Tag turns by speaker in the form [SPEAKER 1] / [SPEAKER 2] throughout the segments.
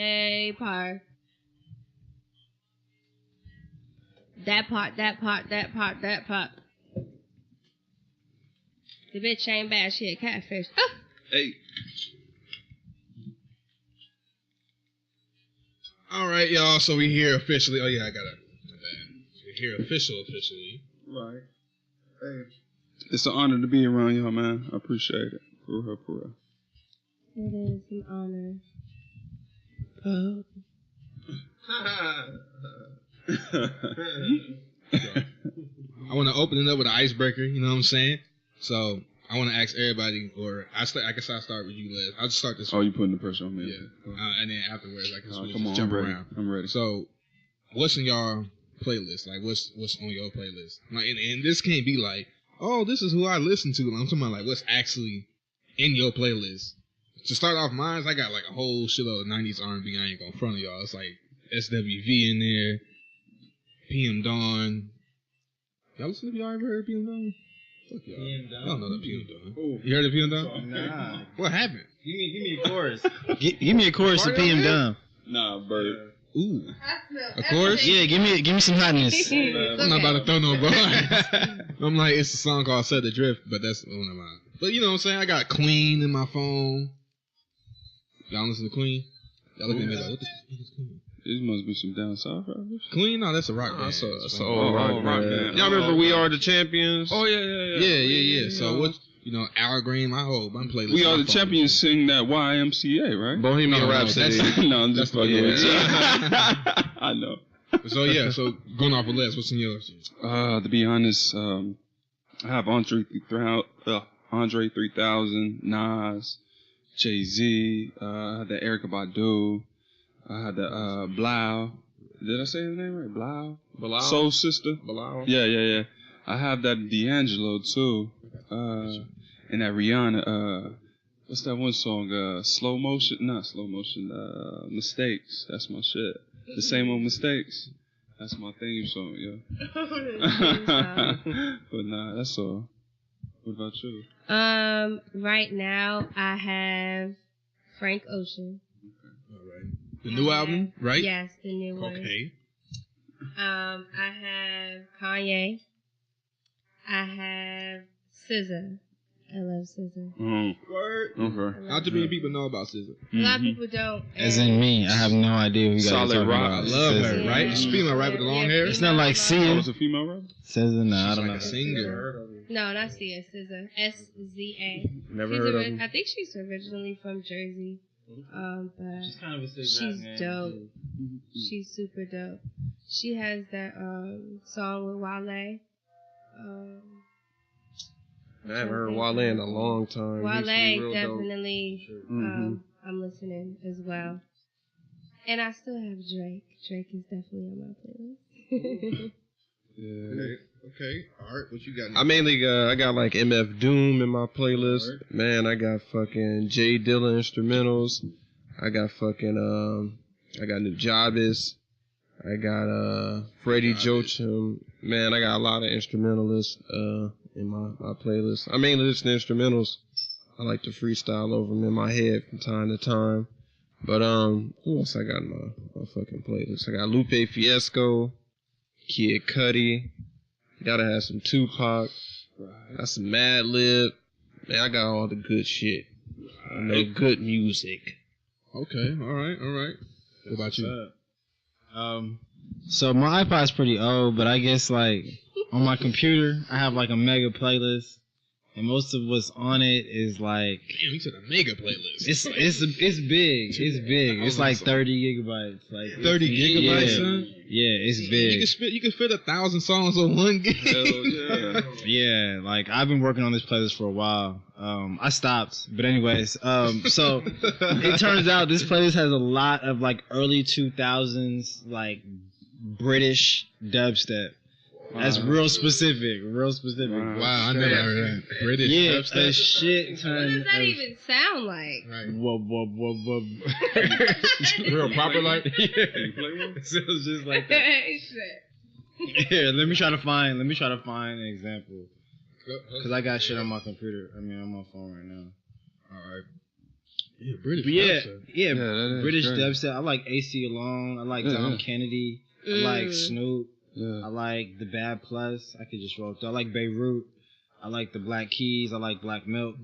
[SPEAKER 1] A part. That part. The bitch ain't bad. She a catfish. Oh.
[SPEAKER 2] Hey. All right, y'all. So we here officially. Oh yeah, I gotta. We're here officially.
[SPEAKER 3] Right. Hey. It's an honor to be around y'all, man. I appreciate it. For real.
[SPEAKER 1] It is an honor.
[SPEAKER 2] I want to open it up with an icebreaker. You know what I'm saying? So I want to ask everybody, or I guess I'll start with you, Les. I'll just start this.
[SPEAKER 3] Oh, you putting the pressure on me?
[SPEAKER 2] Yeah. And then afterwards, I can
[SPEAKER 3] just
[SPEAKER 2] jump around.
[SPEAKER 3] I'm ready.
[SPEAKER 2] So, what's in y'all playlist? Like, what's on your playlist? Like, and this can't be like, oh, this is who I listen to. I'm talking about like what's actually in your playlist. To start off, mine, I got like a whole shitload of 90s R&B. I ain't gonna front of y'all. It's like SWV in there, PM Dawn. Y'all listen to y'all ever heard of PM Dawn? Fuck y'all. PM Dawn. I don't know that PM Dawn. Ooh. You heard of PM Dawn?
[SPEAKER 4] Nah.
[SPEAKER 2] What happened?
[SPEAKER 4] Give me a chorus.
[SPEAKER 5] Give me a chorus of PM Dawn.
[SPEAKER 3] Nah, Bird.
[SPEAKER 2] Ooh. A chorus?
[SPEAKER 5] Yeah, give me some hotness.
[SPEAKER 2] I'm not about to throw no bars. I'm like, it's a song called Set the Drift, but that's one of mine. But you know what I'm saying? I got Queen in my phone. Y'all listen to Queen? Y'all looking at me like, what the fuck is Queen?
[SPEAKER 3] This must be some down south rappers.
[SPEAKER 2] Queen? No, that's a rock band.
[SPEAKER 6] That's an old rock band. Y'all remember We Are the Champions?
[SPEAKER 3] Oh,
[SPEAKER 2] yeah. So what? You know, Al Green, my whole playlist.
[SPEAKER 3] We Are the Champions sing that YMCA, right?
[SPEAKER 6] Bohemian Rhapsody.
[SPEAKER 3] No, I'm just fucking with you. I know.
[SPEAKER 2] So yeah, going off of Les, what's in yours?
[SPEAKER 3] To be honest, I have Andre 3000, Nas, Jay-Z, I had the Erykah Badu, I had the Blau. Did I say his name right? Blau? Soul Sister.
[SPEAKER 6] Blau.
[SPEAKER 3] Yeah. I have that D'Angelo too. And that Rihanna, what's that one song? Slow Motion? Not Slow Motion, Mistakes. That's my shit. The Same Old Mistakes. That's my theme song, yeah. But nah, that's all. What about you?
[SPEAKER 1] Right now I have Frank Ocean.
[SPEAKER 2] Okay. All right. The new album, right?
[SPEAKER 1] Yes, the new one.
[SPEAKER 2] Okay.
[SPEAKER 1] I have Kanye. I have SZA. I love SZA.
[SPEAKER 2] Word.
[SPEAKER 3] Okay.
[SPEAKER 2] Not too many people know about SZA.
[SPEAKER 1] A lot of people don't.
[SPEAKER 5] As in me, I have no idea who you guys are talking about.
[SPEAKER 2] I love her, right? She's female, right, with the long hair?
[SPEAKER 5] It's not like Sia.
[SPEAKER 3] Was a female rapper?
[SPEAKER 5] SZA, no, I don't know.
[SPEAKER 2] She's like a singer.
[SPEAKER 1] No, not Sia. SZA. SZA.
[SPEAKER 6] Never heard of her.
[SPEAKER 1] I think she's originally from Jersey. But
[SPEAKER 4] She's kind of a sick
[SPEAKER 1] she's
[SPEAKER 4] rap,
[SPEAKER 1] dope. She's super dope. She has that song with Wale.
[SPEAKER 6] I haven't heard Wale in a long time.
[SPEAKER 1] Wale, definitely. I'm listening as well. And I still have Drake. Drake is definitely on my playlist.
[SPEAKER 2] Yeah. Okay. Art, what you got?
[SPEAKER 6] I mainly I got like MF Doom in my playlist. Man, I got fucking Jay Dilla instrumentals. I got fucking I got New Jabez. I got Freddie Joachim. Man, I got a lot of instrumentalists in my playlist. I mainly listen to instrumentals. I like to freestyle over them in my head from time to time. But who else I got in my fucking playlist? I got Lupe Fiasco, Kid Cudi. Gotta have some Tupac. Got some Mad Lib. Man, I got all the good shit. I know good music.
[SPEAKER 2] Okay, all right. What about you?
[SPEAKER 5] So my iPod's pretty old, but I guess like on my computer, I have like a mega playlist, and most of what's on it is like.
[SPEAKER 2] Damn, you said a mega playlist.
[SPEAKER 5] It's big. It's big. It's like 30 gigabytes. Like
[SPEAKER 2] 30 gigabytes, son?
[SPEAKER 5] Yeah, it's big.
[SPEAKER 2] You can fit 1,000 songs on one gig.
[SPEAKER 3] Hell yeah.
[SPEAKER 5] Yeah, like I've been working on this playlist for a while. I stopped, but anyways, so it turns out this playlist has a lot of like early 2000s like British dubstep. That's real specific.
[SPEAKER 2] Wow, I never heard that. British dubstep.
[SPEAKER 5] A shit ton.
[SPEAKER 1] What does that even sound like?
[SPEAKER 2] Right.
[SPEAKER 5] Whoa.
[SPEAKER 2] Real proper like?
[SPEAKER 5] Yeah. It sounds just like that. Here, let me try to find an example. Because I got shit on my computer. I mean, on my phone right now.
[SPEAKER 2] All right. Yeah, British.
[SPEAKER 5] But yeah,
[SPEAKER 2] dubstep.
[SPEAKER 5] yeah,
[SPEAKER 3] that is
[SPEAKER 5] British
[SPEAKER 3] great.
[SPEAKER 5] dubstep. I like AC Alone. I like Dom Kennedy. I like Snoop.
[SPEAKER 3] Yeah.
[SPEAKER 5] I like the Bad Plus. I could just roll through. I like Beirut. I like the Black Keys. I like Black Milk.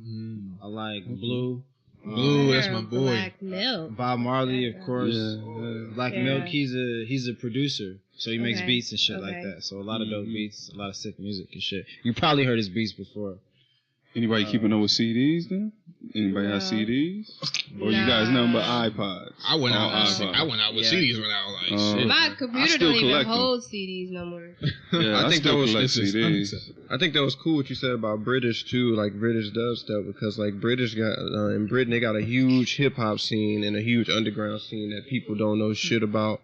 [SPEAKER 5] I like Blue.
[SPEAKER 2] Blue, that's my boy.
[SPEAKER 1] Black Milk.
[SPEAKER 5] Bob Marley, of course.
[SPEAKER 3] Yeah.
[SPEAKER 5] Black
[SPEAKER 1] Yeah.
[SPEAKER 5] Milk. He's a producer, so he makes
[SPEAKER 1] Okay.
[SPEAKER 5] beats and shit like
[SPEAKER 1] Okay.
[SPEAKER 5] that. So a lot of dope beats, a lot of sick music and shit. You probably heard his beats before.
[SPEAKER 3] Anybody keeping up with CDs then? Anybody have
[SPEAKER 1] No.
[SPEAKER 3] CDs? Or you guys know but iPods?
[SPEAKER 2] I went out.
[SPEAKER 3] iPods.
[SPEAKER 2] I went out with
[SPEAKER 5] Yeah.
[SPEAKER 2] CDs when I was like, shit.
[SPEAKER 1] My
[SPEAKER 3] I
[SPEAKER 1] computer
[SPEAKER 3] still
[SPEAKER 1] don't even
[SPEAKER 3] collect them.
[SPEAKER 1] hold CDs no more.
[SPEAKER 3] Yeah,
[SPEAKER 6] I think that
[SPEAKER 3] still
[SPEAKER 6] was-
[SPEAKER 3] collect
[SPEAKER 2] This is
[SPEAKER 3] CDs.
[SPEAKER 6] I think that was cool what you said about British too, like British dubstep, because like British got in Britain they got a huge hip hop scene and a huge underground scene that people don't know shit about.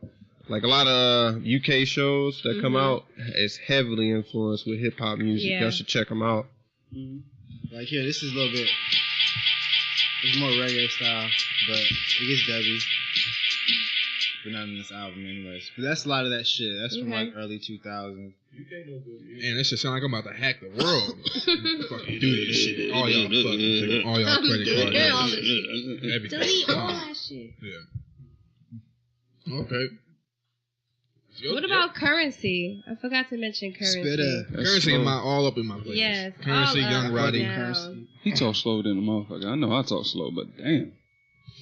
[SPEAKER 6] Like a lot of UK shows that come out is heavily influenced with hip hop music.
[SPEAKER 1] Yeah.
[SPEAKER 6] Y'all should check them out.
[SPEAKER 5] Like here, this is a little bit. It's more reggae style, but it gets dubby. But not in this album, anyways. But that's a lot of that shit. That's from like early 2000s.
[SPEAKER 2] Man, that shit sound like I'm about to hack the world. Fucking do this shit. All y'all fucking take all y'all credit cards.
[SPEAKER 1] Yeah, all
[SPEAKER 2] Everything.
[SPEAKER 1] Delete all that shit.
[SPEAKER 2] Yeah. Okay.
[SPEAKER 1] What about Currency? I forgot to mention Currency.
[SPEAKER 5] Spitter.
[SPEAKER 2] Currency in my all up in my playlist.
[SPEAKER 1] Yes,
[SPEAKER 2] Currency,
[SPEAKER 1] all
[SPEAKER 2] Young
[SPEAKER 1] up
[SPEAKER 2] Roddy.
[SPEAKER 1] and down.
[SPEAKER 3] He talks slower than a motherfucker. I know I talk slow, but damn.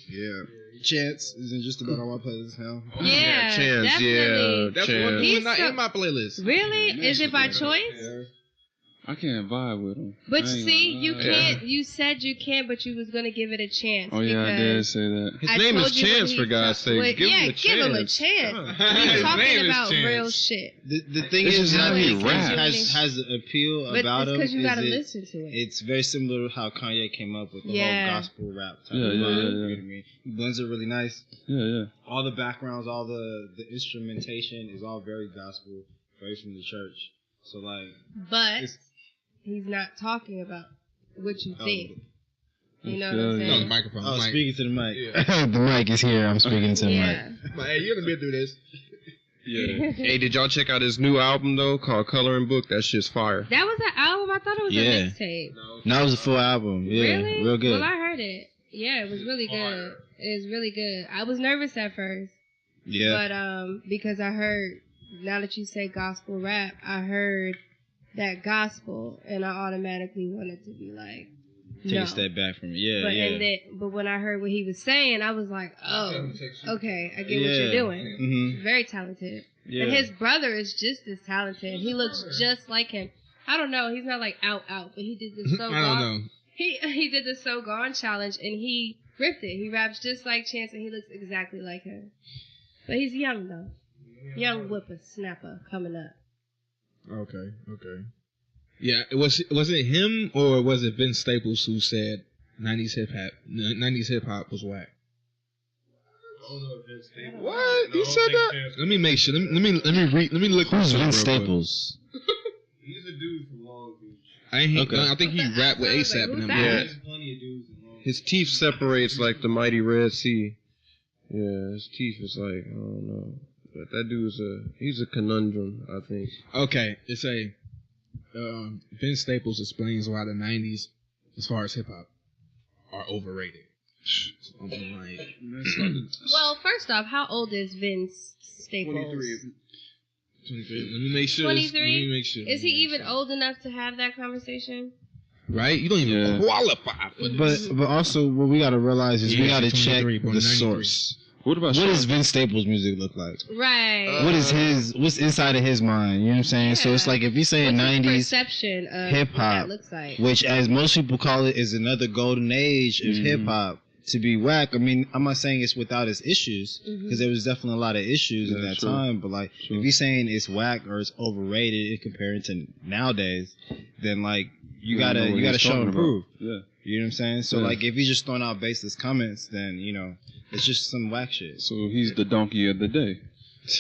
[SPEAKER 5] Yeah. Chance is in just about all my playlists now.
[SPEAKER 1] Yeah,
[SPEAKER 6] Chance,
[SPEAKER 1] definitely.
[SPEAKER 2] That's
[SPEAKER 6] Chance.
[SPEAKER 2] one
[SPEAKER 1] He's
[SPEAKER 2] not
[SPEAKER 1] so-
[SPEAKER 2] in my playlist.
[SPEAKER 1] Really? Is it by choice?
[SPEAKER 3] I can't vibe with him.
[SPEAKER 1] But
[SPEAKER 3] I ain't
[SPEAKER 1] see,
[SPEAKER 3] gonna
[SPEAKER 1] you
[SPEAKER 3] lie.
[SPEAKER 1] can't. You said you can't, but you was gonna give it a chance.
[SPEAKER 3] Oh yeah, I did say that.
[SPEAKER 6] His
[SPEAKER 1] I
[SPEAKER 6] name
[SPEAKER 1] told
[SPEAKER 6] is
[SPEAKER 1] you when
[SPEAKER 6] Chance,
[SPEAKER 1] he
[SPEAKER 6] for God's
[SPEAKER 1] talk-
[SPEAKER 6] sake.
[SPEAKER 1] Well,
[SPEAKER 6] Give him a
[SPEAKER 1] give him a
[SPEAKER 6] chance.
[SPEAKER 1] chance.
[SPEAKER 2] His
[SPEAKER 1] He's
[SPEAKER 2] name
[SPEAKER 1] talking
[SPEAKER 2] is
[SPEAKER 1] about
[SPEAKER 2] Chance.
[SPEAKER 1] real shit.
[SPEAKER 5] The thing
[SPEAKER 3] This
[SPEAKER 5] is,
[SPEAKER 3] is how he
[SPEAKER 5] Chance
[SPEAKER 3] raps.
[SPEAKER 5] has an appeal
[SPEAKER 1] But
[SPEAKER 5] about
[SPEAKER 1] it's
[SPEAKER 5] him.
[SPEAKER 1] because you
[SPEAKER 5] is
[SPEAKER 1] gotta
[SPEAKER 5] it-
[SPEAKER 1] listen to it.
[SPEAKER 5] It's very similar to how Kanye came up with the
[SPEAKER 1] Yeah.
[SPEAKER 5] whole gospel rap type
[SPEAKER 3] Yeah,
[SPEAKER 5] of
[SPEAKER 3] yeah,
[SPEAKER 5] vibe.
[SPEAKER 3] yeah,
[SPEAKER 5] You know
[SPEAKER 3] yeah.
[SPEAKER 5] what I mean? He blends it really nice.
[SPEAKER 3] Yeah.
[SPEAKER 5] All the backgrounds, all the instrumentation is all very gospel, very from the church. So like,
[SPEAKER 1] But
[SPEAKER 5] it's-
[SPEAKER 1] he's not talking about what you
[SPEAKER 5] Oh,
[SPEAKER 1] think. You know what
[SPEAKER 3] Yeah,
[SPEAKER 1] I'm
[SPEAKER 2] No, the
[SPEAKER 1] saying?
[SPEAKER 2] microphone.
[SPEAKER 5] oh,
[SPEAKER 2] mic.
[SPEAKER 5] speaking to the mic.
[SPEAKER 2] Yeah.
[SPEAKER 5] The mic is here. I'm speaking to the
[SPEAKER 1] Yeah.
[SPEAKER 2] But hey, you're gonna be through this.
[SPEAKER 3] Yeah.
[SPEAKER 6] Hey, did y'all check out his new album though called Coloring Book? That shit's fire.
[SPEAKER 1] That was an album. I thought it was
[SPEAKER 5] Yeah.
[SPEAKER 1] a mixtape.
[SPEAKER 5] No, it was a full album. Yeah,
[SPEAKER 1] Really?
[SPEAKER 5] real good.
[SPEAKER 1] Well, I heard it. Yeah, it was really good. It was really good. I was nervous at first,
[SPEAKER 5] Yeah.
[SPEAKER 1] but because I heard, now that you say gospel rap, I heard that gospel, and I automatically wanted to be like,
[SPEAKER 5] Take
[SPEAKER 1] no.
[SPEAKER 5] a step back from it. Yeah,
[SPEAKER 1] But
[SPEAKER 5] yeah.
[SPEAKER 1] but when I heard what he was saying, I was like, oh, okay, I get what you're doing.
[SPEAKER 5] Mm-hmm.
[SPEAKER 1] Very talented.
[SPEAKER 5] Yeah.
[SPEAKER 1] And his brother is just as talented. He looks just like him. I don't know. He's not like out, but he did the So
[SPEAKER 2] I don't
[SPEAKER 1] Gone.
[SPEAKER 2] know.
[SPEAKER 1] He did the So Gone challenge and he ripped it. He raps just like Chance and he looks exactly like him. But he's young though. Young whippersnapper coming up.
[SPEAKER 2] Okay. Yeah, was it him or was it Vince Staples who said 90s hip hop was whack? What? He said that? Let me make sure. Let me look.
[SPEAKER 5] Who's
[SPEAKER 2] this up
[SPEAKER 5] Vince
[SPEAKER 2] real quick.
[SPEAKER 5] Staples?
[SPEAKER 4] He's a dude from Long Beach.
[SPEAKER 2] I think he rapped with
[SPEAKER 1] I was like,
[SPEAKER 2] ASAP and
[SPEAKER 1] who's
[SPEAKER 2] him.
[SPEAKER 1] that?
[SPEAKER 6] Yeah.
[SPEAKER 4] There's plenty of dudes in Long Beach.
[SPEAKER 6] His teeth separates like the mighty Red Sea. Yeah, his teeth is like, I don't know. But that dude's he's a conundrum, I think.
[SPEAKER 2] Okay, it's a Vince Staples explains why the 90s, as far as hip hop, are overrated. So I'm like,
[SPEAKER 1] Well, first off, how old is Vince Staples?
[SPEAKER 2] 23. Let me make sure.
[SPEAKER 1] 23?
[SPEAKER 2] Let me make sure.
[SPEAKER 1] Is he even old enough to have that conversation?
[SPEAKER 2] Right? You don't even
[SPEAKER 3] Yeah.
[SPEAKER 2] qualify for this.
[SPEAKER 5] But also, what we gotta realize is we
[SPEAKER 2] Yeah,
[SPEAKER 5] gotta check
[SPEAKER 2] 23, born
[SPEAKER 5] the
[SPEAKER 2] 93.
[SPEAKER 5] source.
[SPEAKER 3] What about
[SPEAKER 5] What does Vince Staples' music look like?
[SPEAKER 1] Right.
[SPEAKER 5] What's inside of his mind? You know what I'm saying? So it's
[SPEAKER 1] Yeah.
[SPEAKER 5] like if he's saying
[SPEAKER 1] What's his
[SPEAKER 5] 90s,
[SPEAKER 1] perception of
[SPEAKER 5] hip
[SPEAKER 1] what
[SPEAKER 5] hop,
[SPEAKER 1] that looks like.
[SPEAKER 5] which as most people call it is another golden age of
[SPEAKER 3] Mhm.
[SPEAKER 5] hip hop, to be whack. I mean, I'm not saying it's without its issues,
[SPEAKER 1] Mhm.
[SPEAKER 5] because there was definitely a lot of issues in
[SPEAKER 3] Yeah,
[SPEAKER 5] that
[SPEAKER 3] true.
[SPEAKER 5] time. But like,
[SPEAKER 3] True.
[SPEAKER 5] if he's saying it's whack or it's overrated in comparing to nowadays, then like you
[SPEAKER 3] don't know
[SPEAKER 5] gotta
[SPEAKER 3] what he's
[SPEAKER 5] show
[SPEAKER 3] talking
[SPEAKER 5] and
[SPEAKER 3] about.
[SPEAKER 5] prove.
[SPEAKER 3] Yeah.
[SPEAKER 5] You know what I'm saying? So
[SPEAKER 3] Yeah.
[SPEAKER 5] like, if he's just throwing out baseless comments, then you know it's just some whack shit.
[SPEAKER 3] So he's the donkey of the day.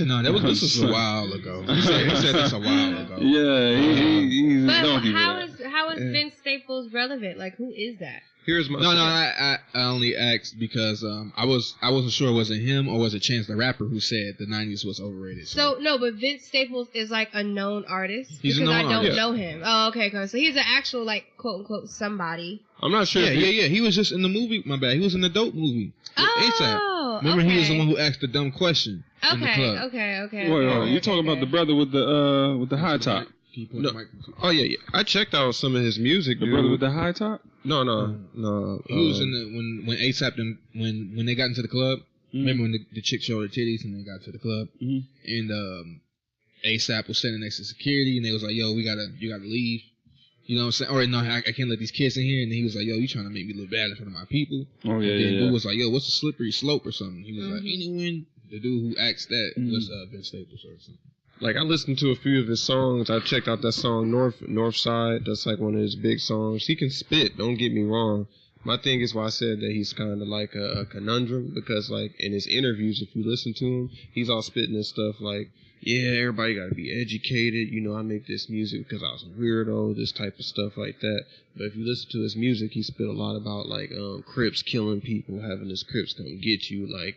[SPEAKER 2] No, this was a while ago. He said this a while ago.
[SPEAKER 3] Yeah, he's a
[SPEAKER 1] But
[SPEAKER 3] donkey.
[SPEAKER 1] how
[SPEAKER 3] for that.
[SPEAKER 1] is Vince Staples relevant? Like, who is that?
[SPEAKER 6] Here's my
[SPEAKER 2] No, I only asked because I wasn't sure was it him or was it Chance the Rapper who said the 90s was overrated.
[SPEAKER 1] So no, but Vince Staples is like a known artist
[SPEAKER 2] He's a
[SPEAKER 1] because
[SPEAKER 2] known
[SPEAKER 1] I don't
[SPEAKER 2] artist.
[SPEAKER 1] know him. Oh, okay, so he's an actual like quote unquote somebody.
[SPEAKER 6] I'm not sure.
[SPEAKER 2] Yeah. He was just in the movie. My bad. He was in the dope movie.
[SPEAKER 1] Oh,
[SPEAKER 2] Remember,
[SPEAKER 1] okay.
[SPEAKER 2] he was the one who asked the dumb question in the club.
[SPEAKER 1] Okay.
[SPEAKER 3] Wait, you talking about the brother with the high top?
[SPEAKER 2] No.
[SPEAKER 6] Oh yeah. I checked out some of his music.
[SPEAKER 3] The
[SPEAKER 6] dude.
[SPEAKER 3] brother with the high top?
[SPEAKER 6] No.
[SPEAKER 2] He was in the when ASAP them when they got into the club. Remember when the chick showed her titties and they got to the club, and ASAP was standing next to security and they was like, "Yo, you gotta leave." You know what I'm saying? Or no, I can't let these kids in here. And he was like, "Yo, you trying to make me look bad in front of my people?"
[SPEAKER 3] Oh
[SPEAKER 2] and then dude was like, "Yo, what's a slippery slope or something?" He was like, "Anyone." The dude who asked that was Vince Staples or something.
[SPEAKER 6] Like I listened to a few of his songs. I checked out that song North Side. That's like one of his big songs. He can spit. Don't get me wrong. My thing is why I said that he's kind of like a conundrum because like in his interviews, if you listen to him, he's all spitting this stuff like, yeah, everybody got to be educated. You know, I make this music because I was a weirdo, this type of stuff like that. But if you listen to his music, he spit a lot about like Crips killing people, having his Crips come get you, like,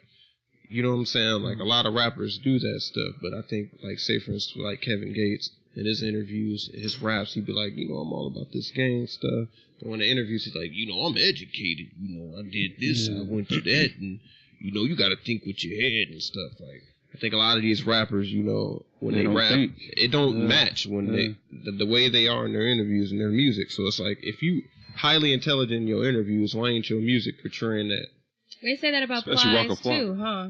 [SPEAKER 6] you know what I'm saying? Like a lot of rappers do that stuff. But I think like, say for instance, like Kevin Gates in his interviews, his raps, he'd be like, you know, I'm all about this gang stuff. But when the interviews, he's like, you know, I'm educated. You know, I did this and I went to that. And, you know, you got to think with your head and stuff. Like, I think a lot of these rappers, you know, when they rap, it don't match when they the way they are in their interviews and their music. So it's like, if you highly intelligent in your interviews, why ain't your music portraying that?
[SPEAKER 1] They say that about Plies too, huh?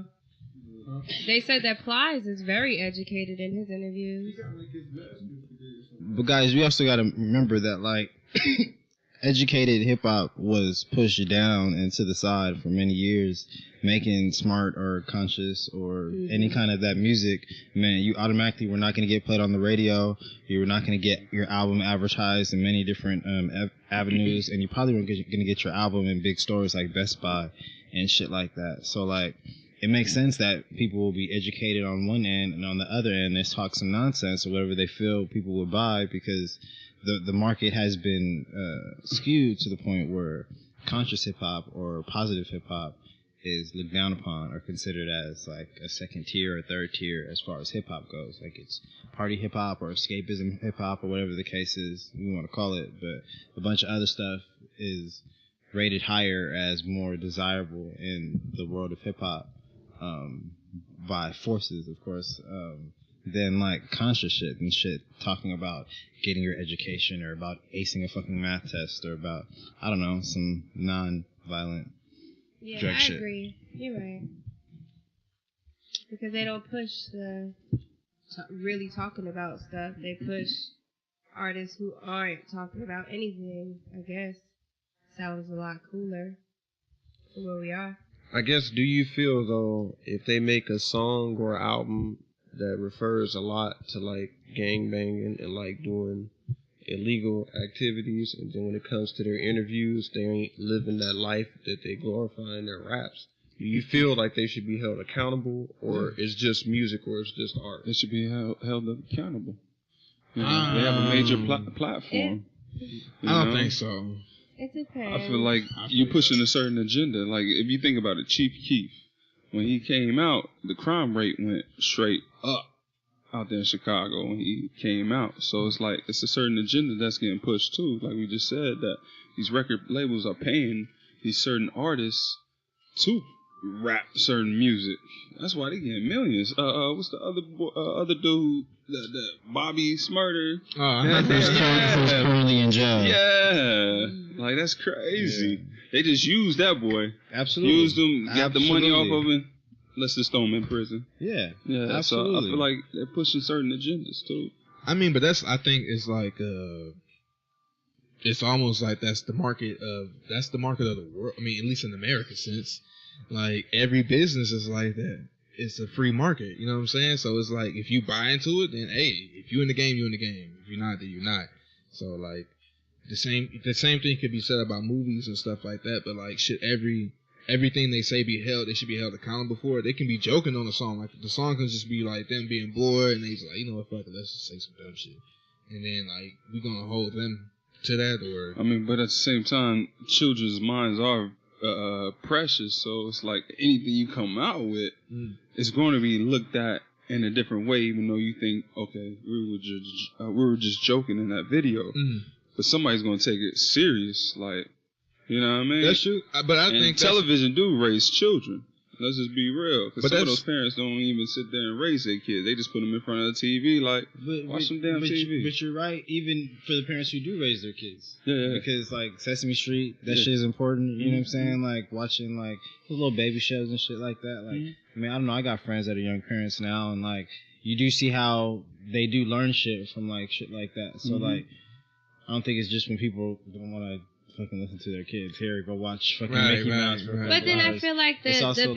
[SPEAKER 1] They said that Plies is very educated in his interviews.
[SPEAKER 5] But guys, we also got to remember that like educated hip hop was pushed down and to the side for many years. Making smart or conscious or any kind of that music, man, you automatically were not going to get played on the radio. You were not going to get your album advertised in many different avenues, and you probably weren't going to get your album in big stores like Best Buy and shit like that. So like, it makes sense that people will be educated on one end, and on the other end, they talk some nonsense or whatever they feel people would buy because the market has been skewed to the point where conscious hip hop or positive hip hop is looked down upon or considered as like a second tier or third tier as far as hip hop goes. Like it's party hip hop or escapism hip hop or whatever the case is you want to call it. But a bunch of other stuff is rated higher as more desirable in the world of hip hop by forces, of course, than like conscious shit and shit talking about getting your education or about acing a fucking math test or about, I don't know, some non-violent
[SPEAKER 1] Yeah, I agree. You're right. Because they don't push the really talking about stuff. They push artists who aren't talking about anything, I guess. Sounds a lot cooler for where we are.
[SPEAKER 6] I guess, do you feel, though, if they make a song or album that refers a lot to, like, gangbanging and, like, doing illegal activities, and then when it comes to their interviews, they ain't living that life that they glorify in their raps, do you feel like they should be held accountable, or it's just music, or it's just art?
[SPEAKER 3] They should be held accountable. You know, they have a major platform.
[SPEAKER 2] I don't think so.
[SPEAKER 1] It depends.
[SPEAKER 3] I feel like you pushing a certain agenda. Like, if you think about it, Chief Keef, when he came out, the crime rate went straight up out there in Chicago when he came out. So it's like, it's a certain agenda that's getting pushed too. Like we just said, that these record labels are paying these certain artists to rap certain music. That's why they getting millions. What's the other dude? The Bobby Smurder.
[SPEAKER 2] Oh, I heard that.
[SPEAKER 5] Who's currently in jail.
[SPEAKER 3] Yeah. Like, that's crazy. Yeah. They just used that boy.
[SPEAKER 5] Absolutely.
[SPEAKER 3] Used him, got the money off of him. Let's just throw him in prison.
[SPEAKER 5] Yeah.
[SPEAKER 3] Yeah.
[SPEAKER 5] Absolutely.
[SPEAKER 3] So I feel like they're pushing certain agendas too.
[SPEAKER 2] I mean, but I think it's like, it's almost like that's the market of the world. I mean, at least in America, since like every business is like that. It's a free market, you know what I'm saying? So it's like, if you buy into it, then hey, if you're in the game, you're in the game. If you're not, then you're not. So like, the same thing could be said about movies and stuff like that. But like, should everything they say they should be held accountable for it. They can be joking on a song, like the song can just be like them being bored, and they just like, you know what, fuck it, let's just say some dumb shit, and then like we gonna hold them to that, or
[SPEAKER 3] I mean, but at the same time, children's minds are precious, so it's like anything you come out with is going to be looked at in a different way, even though you think, okay, we were just joking in that video, but somebody's going to take it serious. Like, You know what I mean?
[SPEAKER 2] That's true. But I
[SPEAKER 3] and
[SPEAKER 2] think
[SPEAKER 3] television do raise children. Let's just be real. Because some of
[SPEAKER 2] that's-
[SPEAKER 3] those parents don't even sit there and raise their kids. They just put them in front of the TV like, watch some damn TV.
[SPEAKER 5] But you're right, even for the parents who do raise their kids.
[SPEAKER 3] Yeah.
[SPEAKER 5] Because, like, Sesame Street, that shit is important. You know what I'm saying? Like, watching, like, those little baby shows and shit like that. Like, I mean, I don't know. I got friends that are young parents now, and, like, you do see how they do learn shit from, like, shit like that. So, like, I don't think it's just when people don't want to fucking listen to their kids. Here, go watch fucking Mickey Mouse.
[SPEAKER 1] But then I feel like the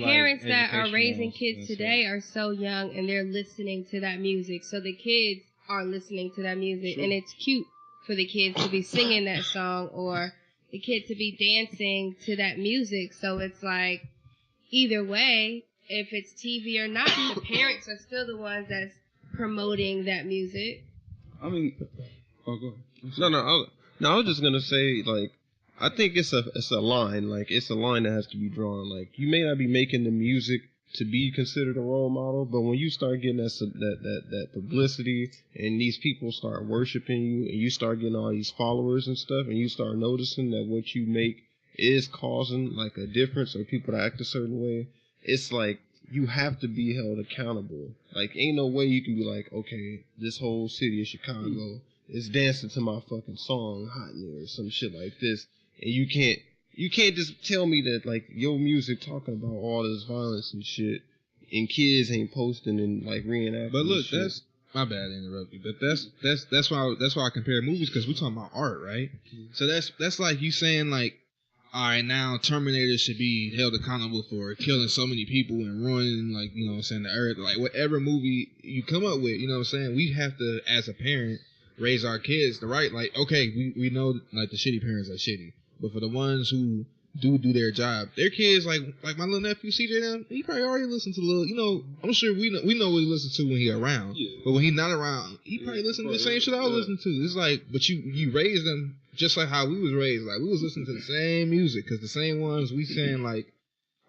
[SPEAKER 1] parents that are raising kids
[SPEAKER 5] and
[SPEAKER 1] today are so young and they're listening to that music. So the kids are listening to that music, and it's cute for the kids to be singing that song or the kid to be dancing to that music. So it's like either way, if it's TV or not, the parents are still the ones that's promoting that music.
[SPEAKER 3] I mean, go ahead.
[SPEAKER 6] No, I was just gonna say, like, I think it's a line, like, it's a line that has to be drawn. Like, you may not be making the music to be considered a role model, but when you start getting that publicity and these people start worshiping you and you start getting all these followers and stuff, and you start noticing that what you make is causing like a difference or people to act a certain way, it's like you have to be held accountable. Like, ain't no way you can be like, okay, this whole city of Chicago is dancing to my fucking song Hot in There or some shit like this, and you can't just tell me that, like, your music talking about all this violence and shit, and kids ain't posting and, like, reenacting.
[SPEAKER 2] But look,
[SPEAKER 6] shit.
[SPEAKER 2] that's my bad to interrupt you, but that's why I compare movies, because we're talking about art, right? So that's like you saying, like, all right, now Terminator should be held accountable for killing so many people and ruining, like, you know what I'm saying, the earth. Like, whatever movie you come up with, you know what I'm saying, we have to, as a parent, raise our kids to right. Like, okay, we know, like, the shitty parents are shitty, but for the ones who do their job, their kids, like my little nephew CJ, them, he probably already listened to little, you know, I'm sure we know what he listens to when he around, but when he's not around, he probably listen to the same shit I was listening to. It's like, but you raise them just like how we was raised. Like, we was listening to the same music, because the same ones we saying, like,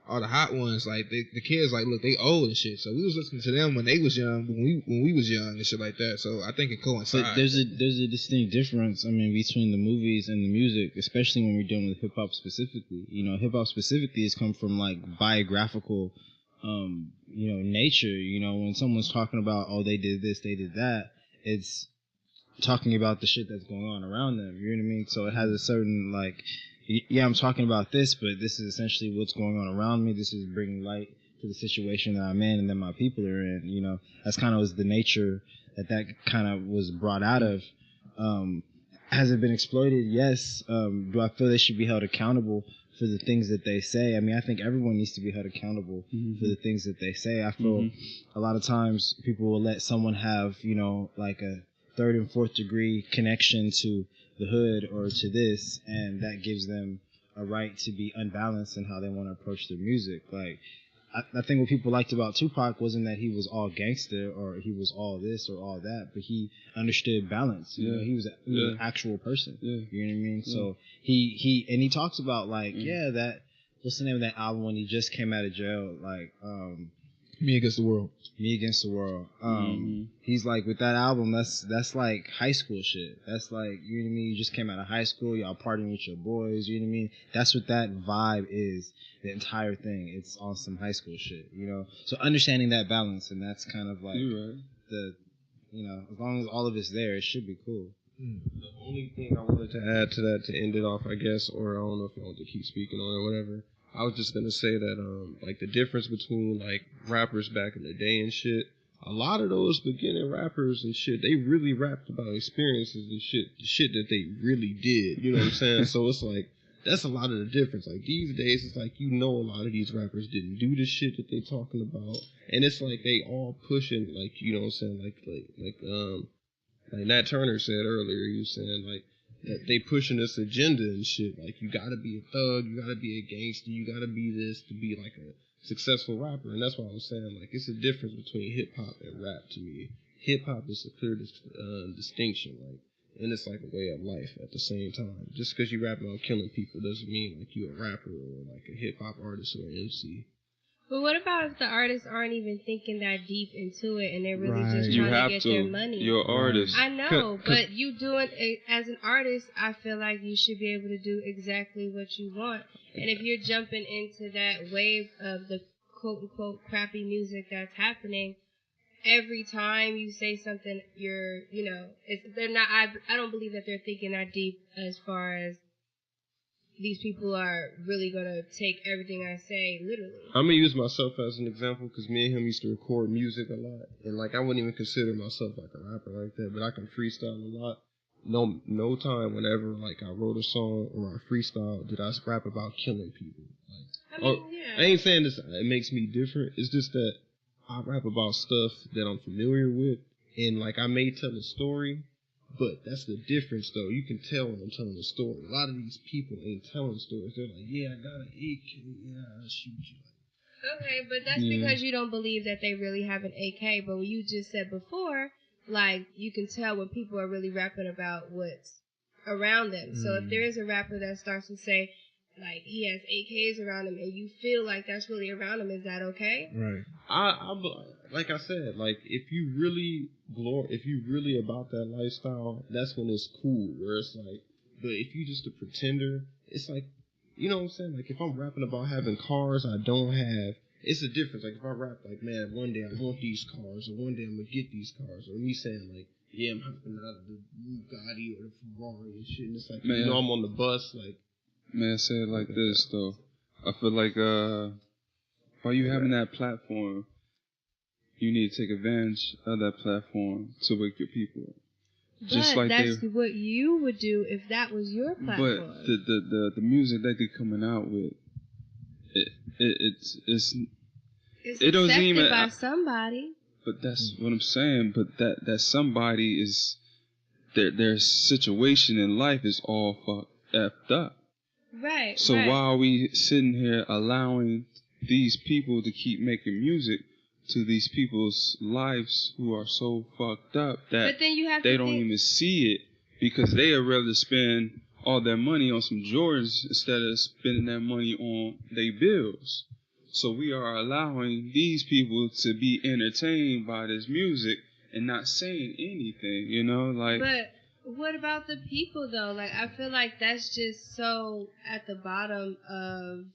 [SPEAKER 2] are the hot ones. Like, the kids, like, look, they old and shit, so we was listening to them when they was young, when we was young and shit like that. So I think it coincides.
[SPEAKER 5] But there's a distinct difference, I mean, between the movies and the music, especially when we're dealing with hip hop specifically. You know, hip hop specifically has come from, like, biographical, you know, nature. You know, when someone's talking about, oh, they did this, they did that, it's talking about the shit that's going on around them. You know what I mean? So it has a certain, like, yeah, I'm talking about this, but this is essentially what's going on around me. This is bringing light to the situation that I'm in and that my people are in. You know, that's kind of was the nature that kind of was brought out of. Has it been exploited? Yes. Do I feel they should be held accountable for the things that they say? I mean, I think everyone needs to be held accountable for the things that they say. I feel a lot of times people will let someone have, you know, like a third and fourth degree connection to the hood or to this, and that gives them a right to be unbalanced in how they want to approach their music. Like, I think what people liked about Tupac wasn't that he was all gangster or he was all this or all that, but he understood balance. You know, he was an actual person. You know what I mean? So he talks about, like, that, what's the name of that album when he just came out of jail? Like,
[SPEAKER 2] Me Against the World.
[SPEAKER 5] Me Against the World. He's like, with that album, that's like high school shit. That's like, you know what I mean? You just came out of high school, y'all partying with your boys, you know what I mean? That's what that vibe is, the entire thing. It's on some high school shit, you know? So understanding that balance, and that's kind of like the, you know, as long as all of it's there, it should be cool.
[SPEAKER 6] The only thing I wanted to add to that to end it off, I guess, or I don't know if you want to keep speaking on it or whatever, I was just gonna say that, like, the difference between, like, rappers back in the day and shit, a lot of those beginning rappers and shit, they really rapped about experiences and shit, the shit that they really did, you know what I'm saying? So it's like, that's a lot of the difference. Like, these days, it's like, you know, a lot of these rappers didn't do the shit that they talking about, and it's like they all pushing, like, you know what I'm saying, like Nat Turner said earlier, he was saying, like, that they pushing this agenda and shit. Like, you gotta be a thug, you gotta be a gangster, you gotta be this to be, like, a successful rapper. And that's why I was saying, like, it's a difference between hip-hop and rap to me. Hip-hop is a clear distinction, like, and it's like a way of life at the same time. Just because you rap about killing people doesn't mean, like, you're a rapper or, like, a hip-hop artist or an MC.
[SPEAKER 1] But what about if the artists aren't even thinking that deep into it and they're really
[SPEAKER 5] Right.
[SPEAKER 1] just
[SPEAKER 3] You
[SPEAKER 1] trying
[SPEAKER 3] have
[SPEAKER 1] to get
[SPEAKER 3] to.
[SPEAKER 1] their money?
[SPEAKER 3] You're an artist.
[SPEAKER 1] I know, but you doing it as an artist, I feel like you should be able to do exactly what you want. And if you're jumping into that wave of the quote unquote crappy music that's happening, every time you say something, they're not. I don't believe that they're thinking that deep as far as these people are really gonna take everything I say literally.
[SPEAKER 6] I'm gonna use myself as an example because me and him used to record music a lot, and like I wouldn't even consider myself like a rapper like that, but I can freestyle a lot. No time whenever like I wrote a song or I freestyle did I rap about killing people. Like, I ain't saying this it makes me different. It's just that I rap about stuff that I'm familiar with, and like I may tell a story. But that's the difference, though. You can tell when I'm telling a story. A lot of these people ain't telling stories. They're like, yeah, I got an AK. Yeah, I'll shoot you.
[SPEAKER 1] Okay, but that's because you don't believe that they really have an AK. But what you just said before, like, you can tell when people are really rapping about what's around them. So if there is a rapper that starts to say, like, he has AKs around him and you feel like that's really around him, is that okay?
[SPEAKER 5] Right.
[SPEAKER 6] I like I said, like, if you really about that lifestyle, that's when it's cool. Where it's like, but if you just a pretender, it's like, you know what I'm saying? Like, if I'm rapping about having cars I don't have, it's a difference. Like, if I rap like, man, one day I want these cars, or one day I'm gonna get these cars, or me saying like, yeah, I'm hopping out of the Bugatti or the Ferrari and shit, and it's like,
[SPEAKER 3] Man.
[SPEAKER 6] you know, I'm on the bus, like.
[SPEAKER 3] Man, I say it like this though. I feel like while you having that platform, you need to take advantage of that platform to wake your people up.
[SPEAKER 1] But like that's what you would do if that was your platform.
[SPEAKER 3] But the music that they're coming out with, it's it doesn't
[SPEAKER 1] accepted
[SPEAKER 3] even
[SPEAKER 1] by somebody.
[SPEAKER 3] But that's what I'm saying. But that somebody is their situation in life is all effed up.
[SPEAKER 1] Right.
[SPEAKER 3] So
[SPEAKER 1] right.
[SPEAKER 3] why are we sitting here allowing these people to keep making music to these people's lives who are so fucked up that
[SPEAKER 1] but then you have
[SPEAKER 3] they
[SPEAKER 1] to
[SPEAKER 3] don't even see it because they would rather spend all their money on some Jordans instead of spending that money on their bills. So we are allowing these people to be entertained by this music and not saying anything, you know, like.
[SPEAKER 1] But what about the people though? Like, I feel like that's just so at the bottom of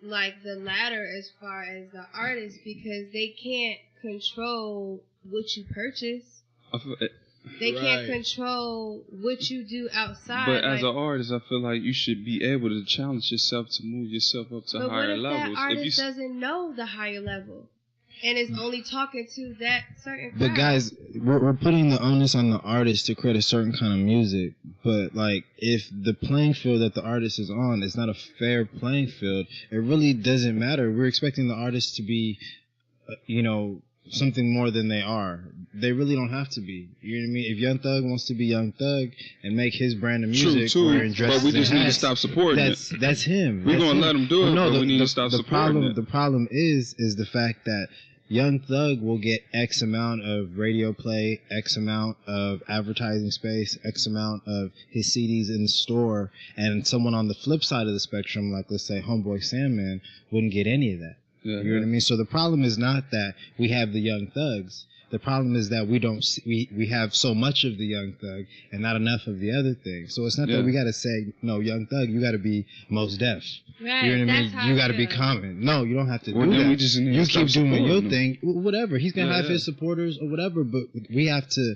[SPEAKER 1] like the ladder as far as the artist because they can't control what you purchase. They can't control what you do outside.
[SPEAKER 3] But as an artist, I feel like you should be able to challenge yourself to move yourself up to higher levels. But what if
[SPEAKER 1] that artist doesn't know the higher level? And is only talking to that certain crowd.
[SPEAKER 5] But guys, we're putting the onus on the artist to create a certain kind of music. But like, if the playing field that the artist is on is not a fair playing field, it really doesn't matter. We're expecting the artist to be, something more than they are. They really don't have to be. You know what I mean? If Young Thug wants to be Young Thug and make his brand of music,
[SPEAKER 3] true. But we just need to stop supporting it.
[SPEAKER 5] That's him.
[SPEAKER 3] We're gonna let him do it, but we need to stop supporting it.
[SPEAKER 5] The problem is the fact that Young Thug will get X amount of radio play, X amount of advertising space, X amount of his CDs in the store, and someone on the flip side of the spectrum, like let's say Homeboy Sandman, wouldn't get any of that. You know what I mean? So the problem is not that we have the Young Thugs. The problem is that we have so much of the Young Thug and not enough of the other thing. So it's not that we got to say, no, Young Thug, you got to be Mos Def.
[SPEAKER 1] Right.
[SPEAKER 5] You know what I mean? You got to be Common. No, you don't have to do that. You keep doing your thing. Whatever. He's going to have his supporters or whatever, but we have to,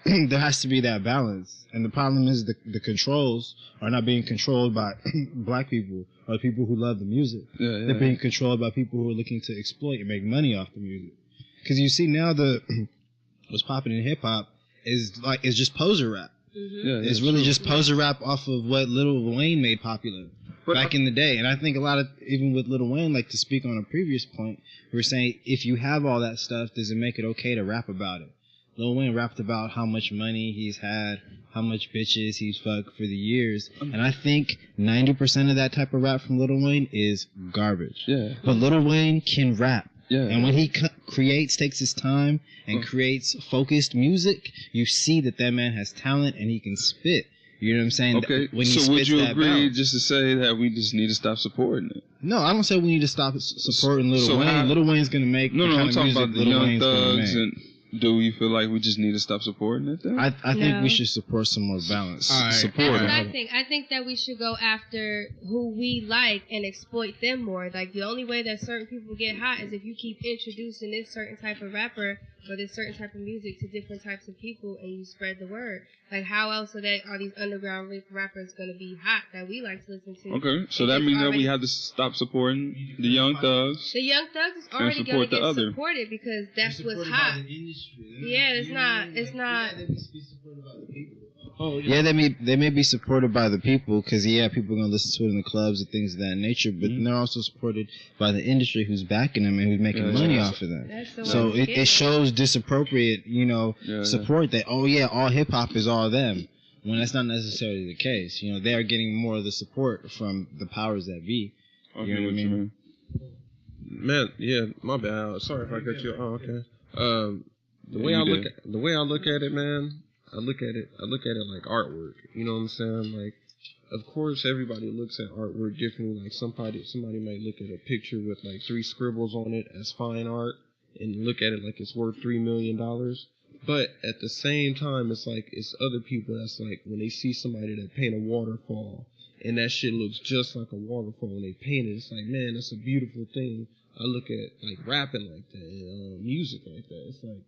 [SPEAKER 5] there has to be that balance. And the problem is the controls are not being controlled by black people or people who love the music. They're being controlled by people who are looking to exploit and make money off the music. Because you see now what's popping in hip hop is just poser rap.
[SPEAKER 1] Mm-hmm.
[SPEAKER 5] It's really just poser rap off of what Lil Wayne made popular back in the day. And I think a lot of, even with Lil Wayne, like to speak on a previous point, we were saying if you have all that stuff, does it make it okay to rap about it? Lil Wayne rapped about how much money he's had, how much bitches he's fucked for the years. And I think 90% of that type of rap from Lil Wayne is garbage.
[SPEAKER 3] Yeah.
[SPEAKER 5] But Lil Wayne can rap.
[SPEAKER 3] Yeah.
[SPEAKER 5] And when he takes his time and creates focused music, you see that man has talent and he can spit. You know what I'm saying?
[SPEAKER 3] Okay,
[SPEAKER 5] When he
[SPEAKER 3] so would
[SPEAKER 5] spits
[SPEAKER 3] you
[SPEAKER 5] that
[SPEAKER 3] agree
[SPEAKER 5] balance.
[SPEAKER 3] just to say that we just need to stop supporting it?
[SPEAKER 5] No, I don't say we need to stop supporting Lil
[SPEAKER 3] So
[SPEAKER 5] Wayne.
[SPEAKER 3] how-
[SPEAKER 5] Lil Wayne's gonna make
[SPEAKER 3] No,
[SPEAKER 5] the
[SPEAKER 3] I'm
[SPEAKER 5] kind of
[SPEAKER 3] talking
[SPEAKER 5] music
[SPEAKER 3] about the
[SPEAKER 5] Lil
[SPEAKER 3] Young
[SPEAKER 5] Wayne's gonna
[SPEAKER 3] Thugs.
[SPEAKER 5] make.
[SPEAKER 3] And do you feel like we just need to stop supporting it then?
[SPEAKER 5] I think
[SPEAKER 1] No.
[SPEAKER 5] we should support some more balance.
[SPEAKER 2] All right.
[SPEAKER 5] Support
[SPEAKER 1] That's what
[SPEAKER 5] it.
[SPEAKER 1] I think. I think that we should go after who we like and exploit them more. Like, the only way that certain people get hot is if you keep introducing this certain type of rapper or this certain type of music to different types of people, and you spread the word. Like, how else are these underground rappers going to be hot that we like to listen to?
[SPEAKER 3] Okay, so
[SPEAKER 1] If
[SPEAKER 3] that
[SPEAKER 1] it's
[SPEAKER 3] means that we
[SPEAKER 1] already-
[SPEAKER 3] have to stop supporting the Young Thugs.
[SPEAKER 1] The Young Thugs is already going
[SPEAKER 3] support
[SPEAKER 1] to
[SPEAKER 3] the
[SPEAKER 1] get
[SPEAKER 3] other.
[SPEAKER 1] supported because that's
[SPEAKER 4] They're
[SPEAKER 1] what's
[SPEAKER 4] supported by
[SPEAKER 1] hot.
[SPEAKER 4] the industry.
[SPEAKER 1] Yeah, it's not. It's not.
[SPEAKER 4] Yeah, they be supported by the people. Oh,
[SPEAKER 5] Yeah, they may be supported by the people because people are gonna listen to it in the clubs and things of that nature. But they're also supported by the industry who's backing them and who's making money off of them.
[SPEAKER 1] That's the
[SPEAKER 5] So
[SPEAKER 1] way to get
[SPEAKER 5] it shows disappropriate,
[SPEAKER 3] Yeah,
[SPEAKER 5] support that. Oh yeah, all hip hop is all them. When that's not necessarily the case. They are getting more of the support from the powers that be.
[SPEAKER 3] I
[SPEAKER 5] You
[SPEAKER 3] get
[SPEAKER 5] know what
[SPEAKER 3] what
[SPEAKER 5] I
[SPEAKER 3] you
[SPEAKER 5] mean?
[SPEAKER 3] mean.
[SPEAKER 6] Man, yeah, my bad. Sorry if I cut you. Oh, okay. The way
[SPEAKER 3] you
[SPEAKER 6] I look
[SPEAKER 3] did.
[SPEAKER 6] at the way I look at it, man, I look at it like artwork. You know what I'm saying? Like, of course, everybody looks at artwork differently. Like somebody might look at a picture with like 3 scribbles on it as fine art and look at it like it's worth $3 million. But at the same time, it's like it's other people that's like when they see somebody that paint a waterfall and that shit looks just like a waterfall when they paint it, it's like, man, that's a beautiful thing. I look at like rapping like that and music like that. It's like,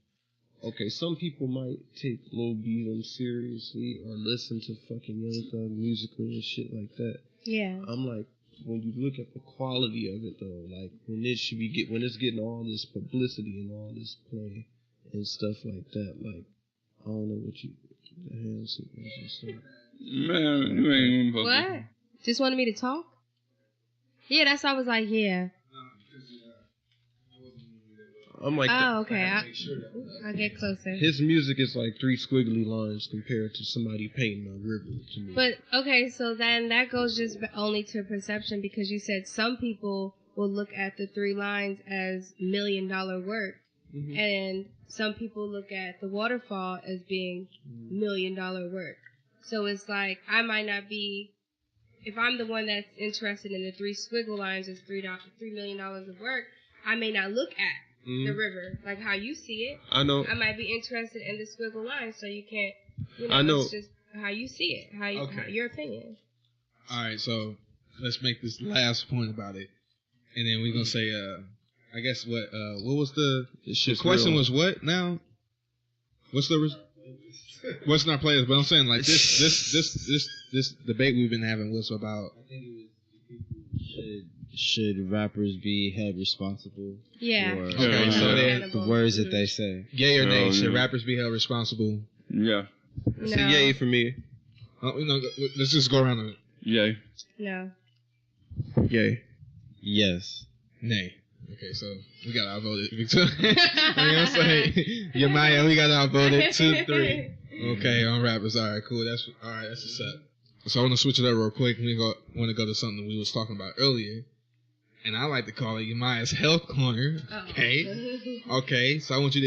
[SPEAKER 6] okay, some people might take Lil B seriously or listen to fucking Young Thug musically and shit like that.
[SPEAKER 1] Yeah.
[SPEAKER 6] I'm like, when you look at the quality of it though, like when it's getting all this publicity and all this play and stuff like that, like I don't know what you the hell is this?
[SPEAKER 3] Man, you ain't even supposed
[SPEAKER 1] What?
[SPEAKER 3] to.
[SPEAKER 1] Just wanted me to talk? Yeah, that's why I was like, yeah.
[SPEAKER 6] I'm like,
[SPEAKER 1] Oh, okay. I'll get closer.
[SPEAKER 6] his music is like 3 squiggly lines compared to somebody painting a river to me.
[SPEAKER 1] But, okay, so then that goes just only to perception because you said some people will look at the 3 lines as $1 million work.
[SPEAKER 6] Mhm.
[SPEAKER 1] And some people look at the waterfall as being $1 million work. So it's like, I might not be, if I'm the one that's interested in the 3 squiggle lines as $3 million of work, I may not look at the river like how you see it.
[SPEAKER 6] I know.
[SPEAKER 1] I might be interested in the squiggle line, so you can't,
[SPEAKER 6] I know.
[SPEAKER 1] it's just how you see it, how your opinion.
[SPEAKER 2] All right, so let's make this last point about it, and then we're gonna say, I guess what was the question
[SPEAKER 6] real.
[SPEAKER 2] was what now? What's what's in our playlist? But I'm saying like this debate we've been having was about.
[SPEAKER 4] I think it was
[SPEAKER 5] Should rappers be held responsible
[SPEAKER 1] Yeah.
[SPEAKER 5] for
[SPEAKER 2] Okay, so then
[SPEAKER 5] the words that they say?
[SPEAKER 2] Yay or nay?
[SPEAKER 3] Oh,
[SPEAKER 2] Should
[SPEAKER 3] yeah.
[SPEAKER 2] rappers be held responsible?
[SPEAKER 3] Yeah.
[SPEAKER 6] It's a yay for me.
[SPEAKER 2] Let's just go around.
[SPEAKER 3] Yay.
[SPEAKER 1] No.
[SPEAKER 6] Yay.
[SPEAKER 5] Yes.
[SPEAKER 2] Nay. Okay, so we got outvoted. I'm gonna say Yamaya, we got outvoted 2-3. Okay, on rappers. All right, cool. That's a set. So I want to switch it up real quick. We want to go to something we was talking about earlier, and I like to call it Yamaya's Health Corner. Okay. Okay, so I want you to